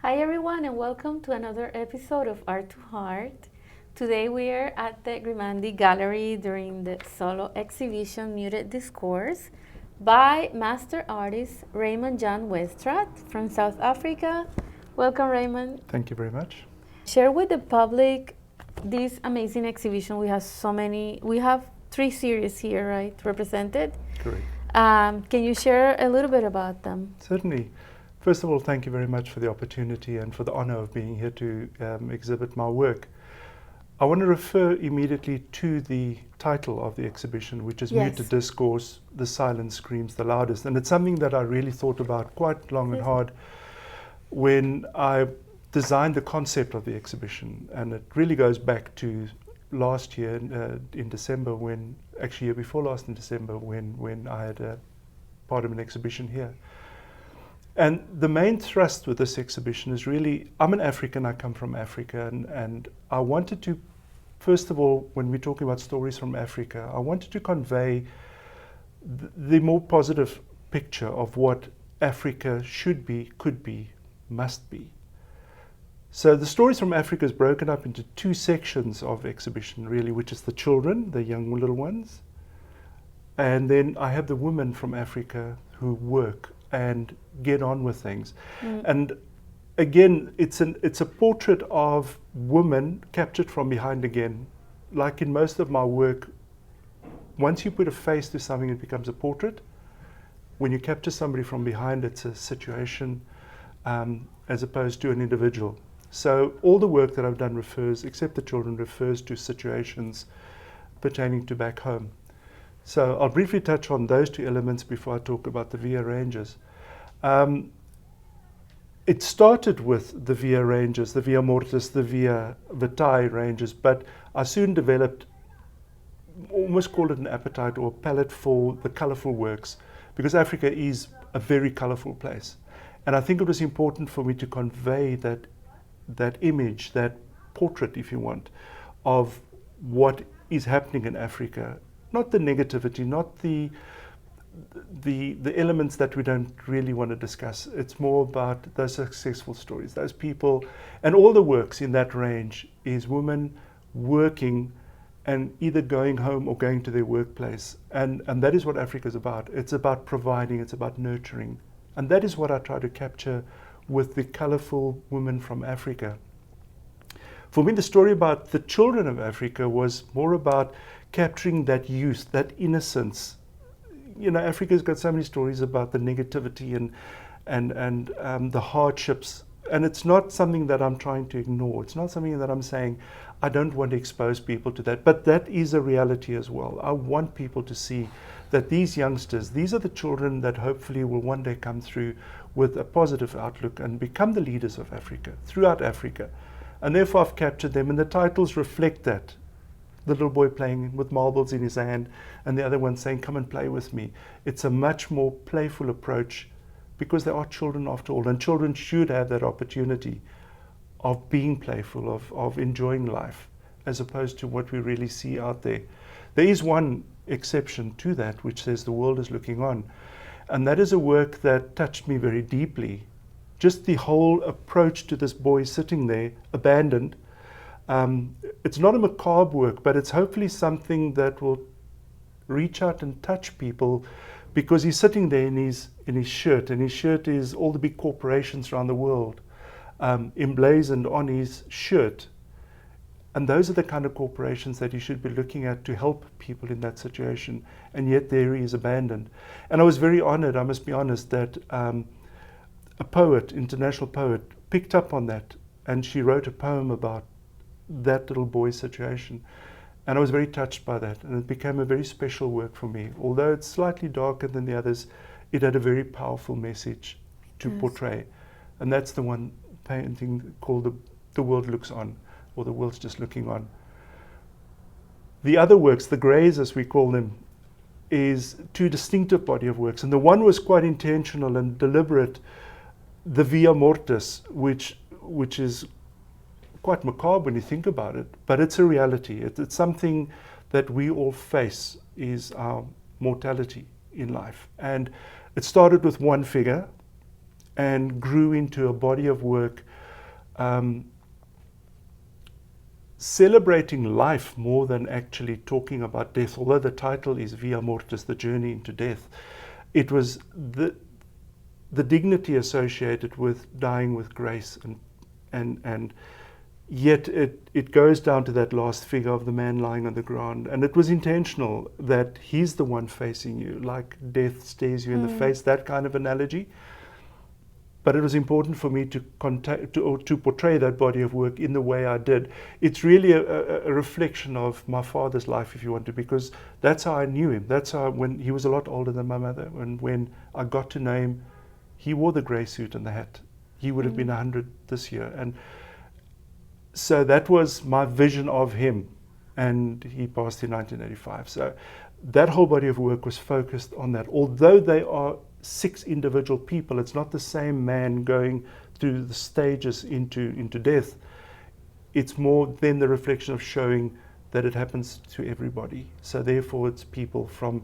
Hi everyone and welcome to another episode of Art2Heart. Today we are at the Grimandi Gallery during the solo exhibition Muted Discourse by master artist Raymond Weestradt from South Africa. Welcome Raymond. Thank you very much. Share with the public this amazing exhibition. We have 3 series here, right, represented? Correct. Can you share a little bit about them? Certainly. First of all, thank you very much for the opportunity and for the honor of being here to exhibit my work. I want to refer immediately to the title of the exhibition, which is Muted Discourse, The Silence Screams the Loudest. And it's something that I really thought about quite long and hard when I designed the concept of the exhibition. And it really goes back to last year in December year before last in December when I had a part of an exhibition here. And the main thrust with this exhibition is really, I'm an African, I come from Africa, and I wanted to, first of all, when we're talking about stories from Africa, I wanted to convey the more positive picture of what Africa should be, could be, must be. So the stories from Africa is broken up into 2 sections of exhibition, really, which is the children, the young little ones, and then I have the women from Africa who work and get on with things. And again, it's a portrait of women captured from behind again. Like in most of my work, once you put a face to something, it becomes a portrait. When you capture somebody from behind, it's a situation as opposed to an individual. So all the work that I've done except the children, refers to situations pertaining to back home. So I'll briefly touch on those 2 elements before I talk about the Via ranges. It started with the Via ranges, the Via Mortis, the Via Vitae ranges, but I soon developed, almost call it an appetite or a palate for the colourful works, because Africa is a very colourful place. And I think it was important for me to convey that image, that portrait, if you want, of what is happening in Africa. Not the negativity, not the elements that we don't really want to discuss. It's more about those successful stories, those people, and all the works in that range is women working and either going home or going to their workplace. And that is what Africa is about. It's about providing, it's about nurturing. And that is what I try to capture with the colorful women from Africa. For me, the story about the children of Africa was more about capturing that youth, that innocence. You know, Africa's got so many stories about the negativity and the hardships, and it's not something that I'm trying to ignore. It's not something that I'm saying I don't want to expose people to that, but that is a reality as well. I want people to see that these youngsters, these are the children that hopefully will one day come through with a positive outlook and become the leaders of Africa, throughout Africa. And therefore I've captured them, and the titles reflect that. The little boy playing with marbles in his hand, and the other one saying, come and play with me. It's a much more playful approach, because they are children after all, and children should have that opportunity of being playful, of enjoying life, as opposed to what we really see out there. There is one exception to that, which says the world is looking on. And that is a work that touched me very deeply. Just the whole approach to this boy sitting there, abandoned. It's not a macabre work, but it's hopefully something that will reach out and touch people, because he's sitting there in his shirt, and his shirt is all the big corporations around the world emblazoned on his shirt. And those are the kind of corporations that you should be looking at to help people in that situation. And yet there he is abandoned. And I was very honored, I must be honest, that a poet, international poet, picked up on that, and she wrote a poem about that little boy's situation. And I was very touched by that, and it became a very special work for me. Although it's slightly darker than the others, it had a very powerful message to portray. And that's the one painting called The World Looks On, or The World's Just Looking On. The other works, the greys as we call them, is 2 distinctive body of works. And the one was quite intentional and deliberate, the Via Mortis, which is quite macabre when you think about it, but it's a reality. It's something that we all face, is our mortality in life. And it started with one figure and grew into a body of work celebrating life more than actually talking about death. Although the title is Via Mortis, the journey into death, it was the dignity associated with dying with grace, and yet it goes down to that last figure of the man lying on the ground, and it was intentional that he's the one facing you, like death stares you in the face, that kind of analogy. But it was important for me to portray that body of work in the way I did. It's really a reflection of my father's life, if you want to, because that's how I knew him. That's how, when he was a lot older than my mother, and when I got to know him, he wore the grey suit and the hat. He would have been 100 this year. And so that was my vision of him. And he passed in 1985. So that whole body of work was focused on that. Although they are 6 individual people, it's not the same man going through the stages into death. It's more than the reflection of showing that it happens to everybody. So therefore it's people from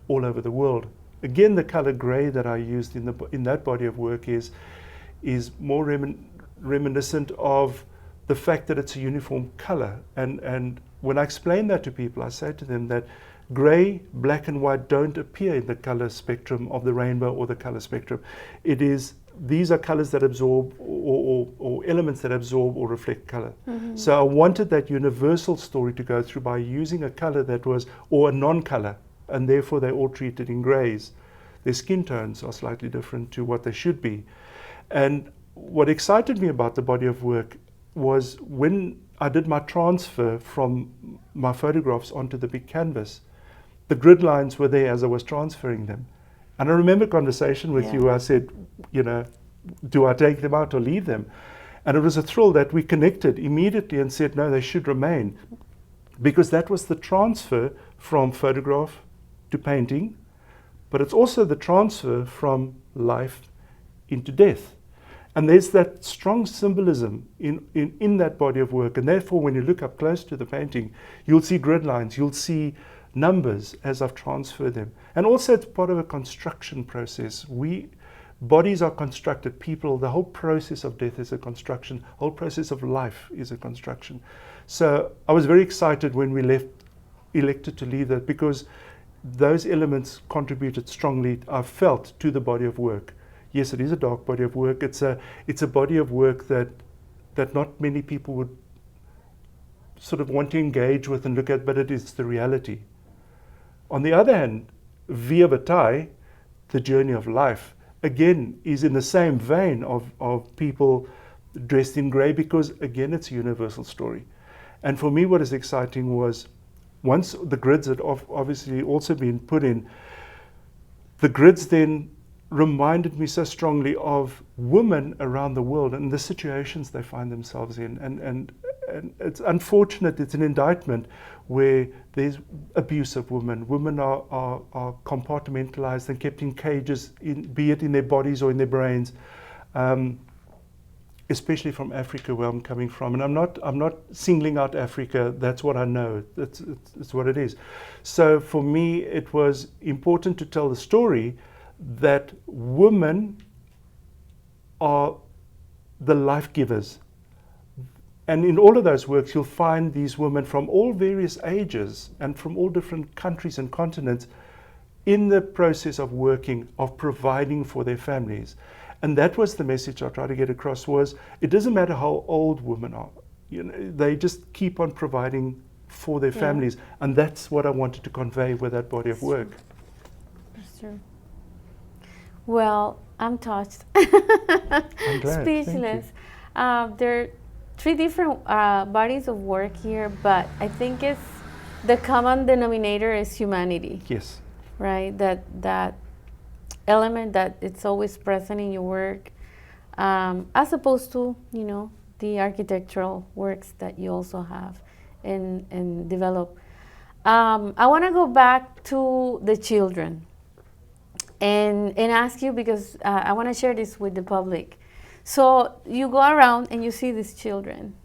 all over the world. Again, the color gray that I used in that body of work is more reminiscent of the fact that it's a uniform color. And when I explain that to people, I say to them that gray, black and white don't appear in the color spectrum of the rainbow or the color spectrum. These are colors that absorb or elements that absorb or reflect color. So I wanted that universal story to go through by using a color that was, or a non-color, and therefore they're all treated in grays. Their skin tones are slightly different to what they should be. And what excited me about the body of work was when I did my transfer from my photographs onto the big canvas, the grid lines were there as I was transferring them. And I remember a conversation with you. I said, do I take them out or leave them? And it was a thrill that we connected immediately and said, no, they should remain. Because that was the transfer from photograph to painting, but it's also the transfer from life into death. And there's that strong symbolism in that body of work. And therefore, when you look up close to the painting, you'll see grid lines, you'll see numbers as I've transferred them. And also it's part of a construction process. Bodies are constructed, people, the whole process of death is a construction, the whole process of life is a construction. So I was very excited when we elected to leave that, because those elements contributed strongly, I felt, to the body of work. Yes, it is a dark body of work. It's a body of work that not many people would sort of want to engage with and look at, but it is the reality. On the other hand, Via Batai, the journey of life, again, is in the same vein of people dressed in grey, because, again, it's a universal story. And for me, what is exciting was, once the grids had obviously also been put in, the grids then reminded me so strongly of women around the world and the situations they find themselves in. And it's unfortunate, it's an indictment where there's abuse of women. Women are compartmentalized and kept in cages, be it in their bodies or in their brains, especially from Africa, where I'm coming from. And I'm not singling out Africa, that's what I know, it's what it is. So for me, it was important to tell the story that women are the life givers. And in all of those works, you'll find these women from all various ages and from all different countries and continents in the process of working, of providing for their families. And that was the message I tried to get across, was it doesn't matter how old women are, they just keep on providing for their families. And that's what I wanted to convey with that body of work. That's true. Well, I'm touched. I'm glad. Speechless. There are 3 different bodies of work here, but I think it's the common denominator is humanity. Yes. Right? That element that it's always present in your work, as opposed to, the architectural works that you also have and develop. I want to go back to the children and ask you, because I want to share this with the public. So you go around and you see these children.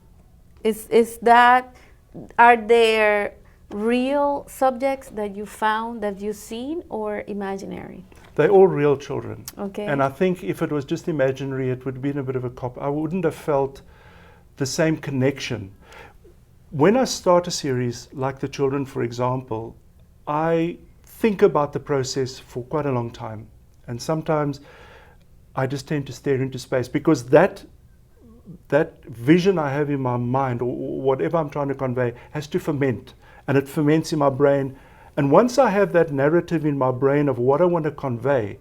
Are there real subjects that you found, that you've seen, or imaginary? They're all real children. Okay. And I think if it was just imaginary, it would have been a bit of a cop. I wouldn't have felt the same connection. When I start a series, like The Children, for example, I think about the process for quite a long time. And sometimes I just tend to stare into space, because that vision I have in my mind, or whatever I'm trying to convey, has to ferment. And it ferments in my brain. And once I have that narrative in my brain of what I want to convey,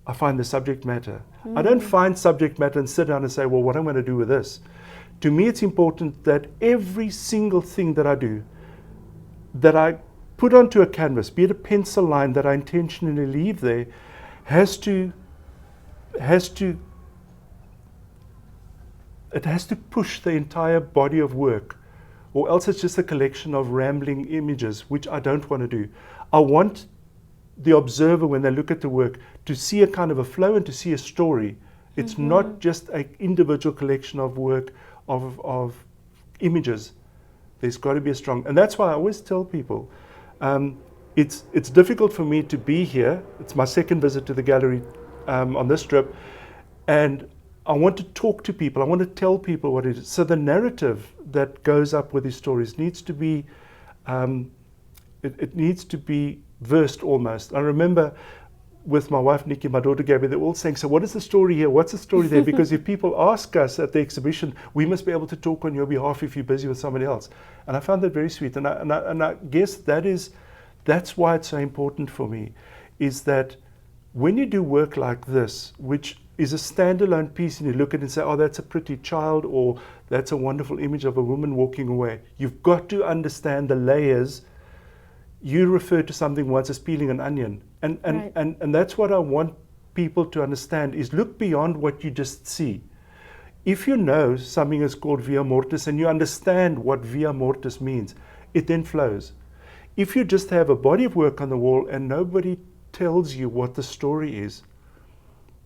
I find the subject matter. I don't find subject matter and sit down and say, well, what am I going to do with this? To me, it's important that every single thing that I do, that I put onto a canvas, be it a pencil line that I intentionally leave there, has to push the entire body of work, or else it's just a collection of rambling images, which I don't want to do. I want the observer, when they look at the work, to see a kind of a flow and to see a story. It's not just an individual collection of work, of images. There's got to be a strong, and that's why I always tell people, it's difficult for me to be here. It's my second visit to the gallery on this trip, and I want to talk to people. I want to tell people what it is. So the narrative that goes up with these stories needs to be, it needs to be versed almost. I remember with my wife Nikki, my daughter Gabby, they're all saying, so what is the story here? What's the story there? Because if people ask us at the exhibition, we must be able to talk on your behalf if you're busy with somebody else. And I found that very sweet. And I guess that's why it's so important for me, is that when you do work like this, which is a standalone piece, and you look at it and say, oh, that's a pretty child, or that's a wonderful image of a woman walking away, you've got to understand the layers. You referred to something once as peeling an onion. And that's what I want people to understand, is look beyond what you just see. If you know something is called via mortis and you understand what via mortis means, it then flows. If you just have a body of work on the wall and nobody tells you what the story is,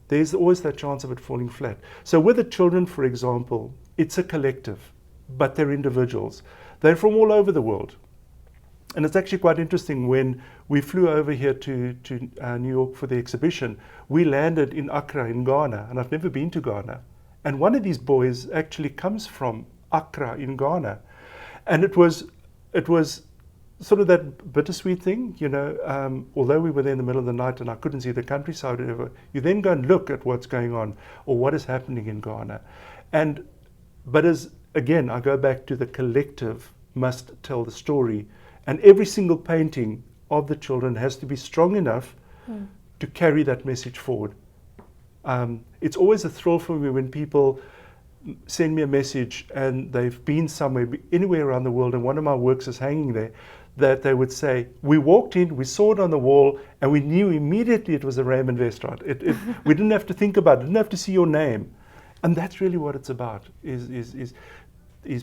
there's always that chance of it falling flat. So with the children, for example, it's a collective, but they're individuals. They're from all over the world. And it's actually quite interesting, when we flew over here to New York for the exhibition, we landed in Accra in Ghana, and I've never been to Ghana. And one of these boys actually comes from Accra in Ghana. And it was sort of that bittersweet thing, although we were there in the middle of the night and I couldn't see the countryside or whatever, you then go and look at what's going on or what is happening in Ghana. But again, I go back to the collective must tell the story. And every single painting of the children has to be strong enough to carry that message forward. It's always a thrill for me when people send me a message and they've been somewhere, anywhere around the world, and one of my works is hanging there, that they would say, we walked in, we saw it on the wall, and we knew immediately it was a Raymond Weestradt. We didn't have to think about it, didn't have to see your name. And that's really what it's about, is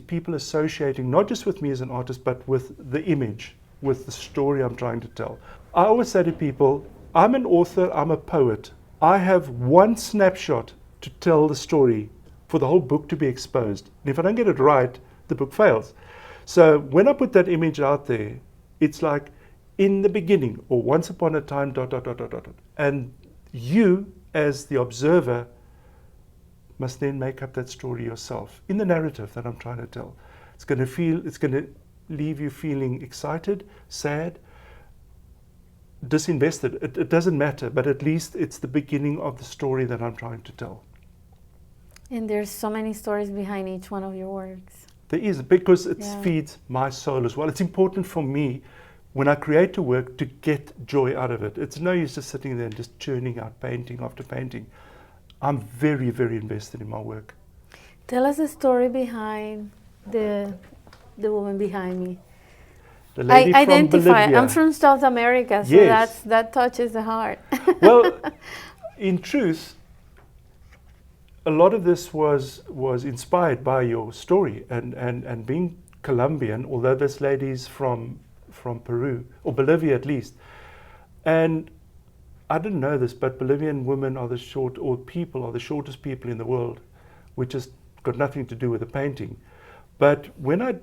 people associating not just with me as an artist, but with the image, with the story I'm trying to tell. I always say to people, I'm an author, I'm a poet. I have one snapshot to tell the story for the whole book to be exposed. And if I don't get it right, the book fails. So when I put that image out there, it's like in the beginning, or once upon a time, ... And you, as the observer, must then make up that story yourself in the narrative that I'm trying to tell. It's going to leave you feeling excited, sad, disinvested. It doesn't matter, but at least it's the beginning of the story that I'm trying to tell. And there's so many stories behind each one of your works. There is, because it feeds my soul as well. It's important for me, when I create a work, to get joy out of it. It's no use just sitting there and just churning out painting after painting. I'm very, very invested in my work. Tell us the story behind the woman behind me. The lady from identify. Bolivia. I'm from South America, so Yes. that touches the heart. Well, in truth, a lot of this was inspired by your story, and being Colombian, although this lady's from Peru, or Bolivia at least. And I didn't know this, but Bolivian women are the shortest people in the world, which has got nothing to do with the painting. But when I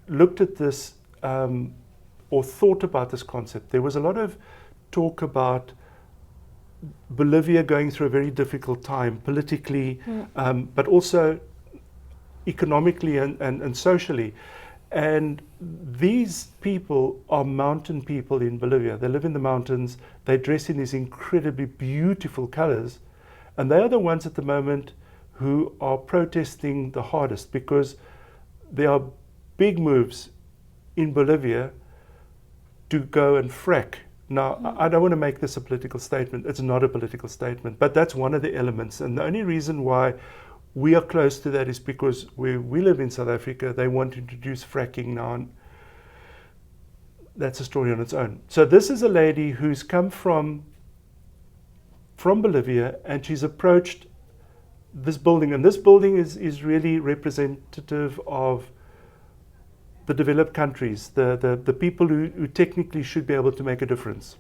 looked at this, or thought about this concept, there was a lot of talk about Bolivia going through a very difficult time politically, but also economically and socially. And these people are mountain people in Bolivia. They live in the mountains. They dress in these incredibly beautiful colors. And they are the ones at the moment who are protesting the hardest, because there are big moves in Bolivia to go and frack. Now, I don't want to make this a political statement. It's not a political statement, but that's one of the elements. And the only reason why we are close to that is because where we live in South Africa, they want to introduce fracking now. And that's a story on its own. So this is a lady who's come from Bolivia, and she's approached this building. And this building is really representative of the developed countries, the people who technically should be able to make a difference.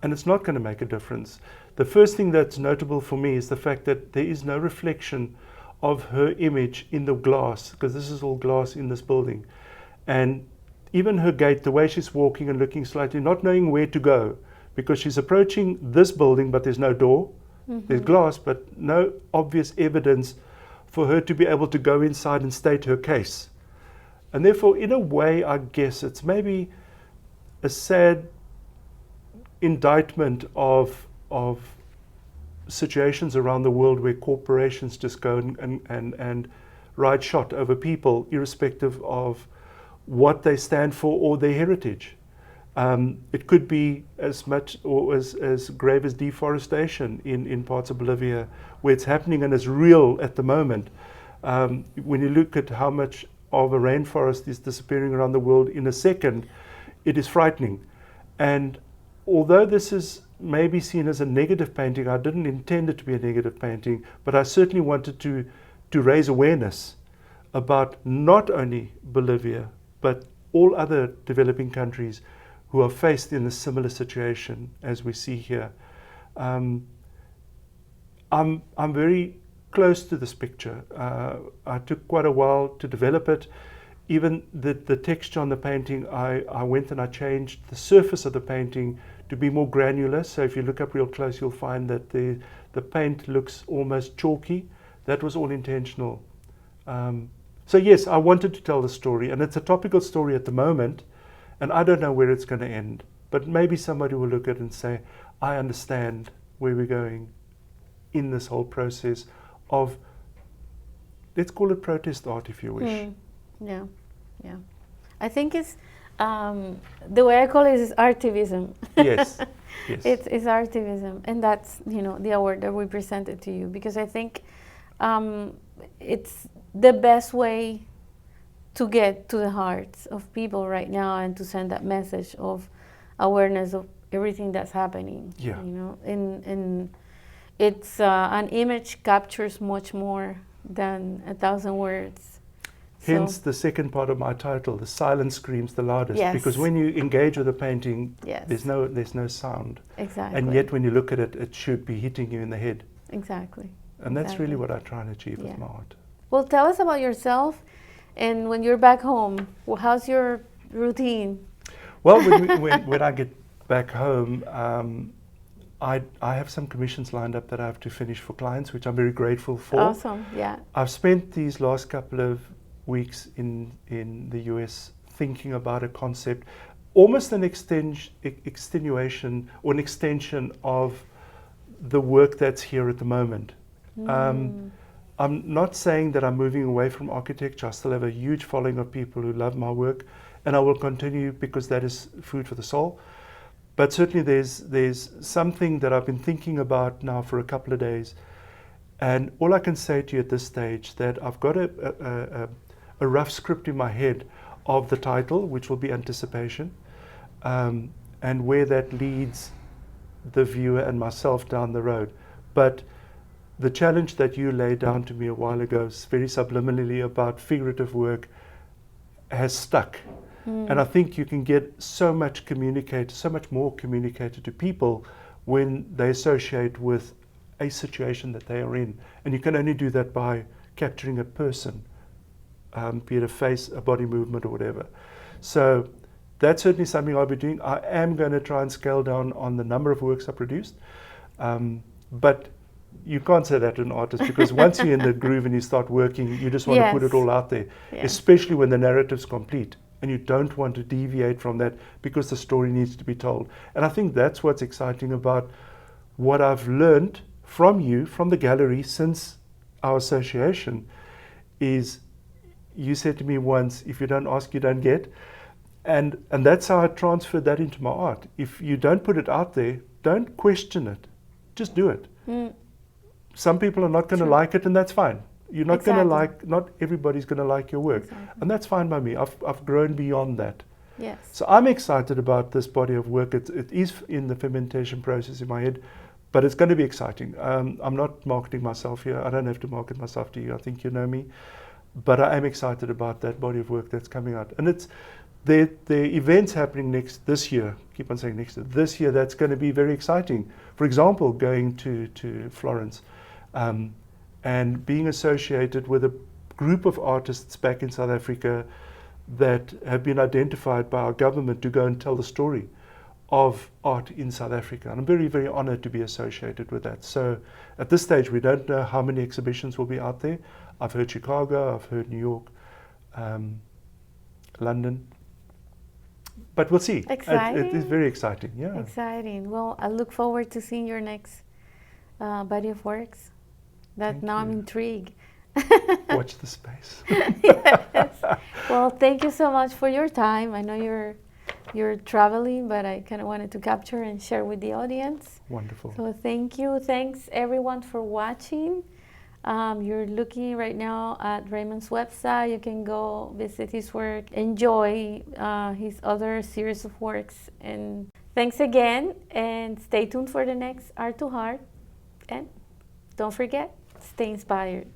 And it's not going to make a difference. The first thing that's notable for me is the fact that there is no reflection of her image in the glass, because this is all glass in this building. And even her gait, the way she's walking and looking slightly, not knowing where to go, because she's approaching this building, but there's no door. There's glass, but no obvious evidence for her to be able to go inside and state her case. And therefore, in a way, I guess it's maybe a sad indictment of situations around the world where corporations just go and ride shot over people, irrespective of what they stand for or their heritage. It could be as much or as grave as deforestation in parts of Bolivia, where it's happening and is real at the moment. When you look at how much of a rainforest is disappearing around the world in a second, it is frightening. And although this is maybe seen as a negative painting, I didn't intend it to be a negative painting, but I certainly wanted to raise awareness about not only Bolivia, but all other developing countries who are faced in a similar situation as we see here. I'm very close to this picture. I took quite a while to develop it. Even the texture on the painting, I went and I changed the surface of the painting to be more granular. So if you look up real close, you'll find that the paint looks almost chalky. That was all intentional. So yes, I wanted to tell the story, and it's a topical story at the moment, and I don't know where it's going to end. But maybe somebody will look at it and say, I understand where we're going in this whole process of, let's call it protest art if you wish. Yeah. I think it's, the way I call it is artivism. Yes. It's artivism, and that's, the award that we presented to you, because I think it's the best way to get to the hearts of people right now and to send that message of awareness of everything that's happening. Yeah. And it's an image captures much more than 1,000 words. Hence the second part of my title, the silence screams the loudest. Yes. Because when you engage with a painting, Yes. there's no sound. Exactly. And yet when you look at it, it should be hitting you in the head. Exactly. And that's really what I try and achieve Yeah. with my art. Well, tell us about yourself, and when you're back home, how's your routine? Well, when I get back home, I have some commissions lined up that I have to finish for clients, which I'm very grateful for. Awesome, yeah. I've spent these last couple of weeks in the US thinking about a concept, almost an extenuation or an extension of the work that's here at the moment. I'm not saying that I'm moving away from architecture. I still have a huge following of people who love my work, and I will continue because that is food for the soul. But certainly there's something that I've been thinking about now for a couple of days, and all I can say to you at this stage that I've got a rough script in my head of the title, which will be Anticipation, and where that leads the viewer and myself down the road. But the challenge that you laid down to me a while ago, very subliminally, about figurative work, has stuck. And I think you can get so much more communicated to people when they associate with a situation that they are in. And you can only do that by capturing a person. be it a face, a body movement, or whatever. So that's certainly something I'll be doing. I am going to try and scale down on the number of works I produced. But you can't say that to an artist, because once you're in the groove and you start working, you just want to put it all out there, especially when the narrative's complete. And you don't want to deviate from that because the story needs to be told. And I think that's what's exciting about what I've learned from you, from the gallery, since our association, is you said to me once, if you don't ask, you don't get. And that's how I transferred that into my art. If you don't put it out there, don't question it. Just do it. Some people are not going to like it, and that's fine. You're not going to like, not everybody's going to like your work. And that's fine by me. I've grown beyond that. Yes. So I'm excited about this body of work. It is in the fermentation process in my head, but it's going to be exciting. I'm not marketing myself here. I don't have to market myself to you. I think you know me. But I am excited about that body of work that's coming out. And it's the events happening this year, keep on saying next year, this year, that's going to be very exciting. For example, going to Florence, and being associated with a group of artists back in South Africa that have been identified by our government to go and tell the story of art in South Africa. And I'm very, very honored to be associated with that. So at this stage, we don't know how many exhibitions will be out there. I've heard Chicago, I've heard New York, London. But we'll see. Exciting. It is very exciting, yeah. Exciting. Well, I look forward to seeing your next body of works. I'm intrigued. Watch the space. Yes. Well, thank you so much for your time. I know you're traveling, but I kind of wanted to capture and share with the audience. Wonderful. So thank you. Thanks everyone for watching. You're looking right now at Raymond's website. You can go visit his work, enjoy his other series of works. And thanks again, and stay tuned for the next Art2Heart. And don't forget, stay inspired.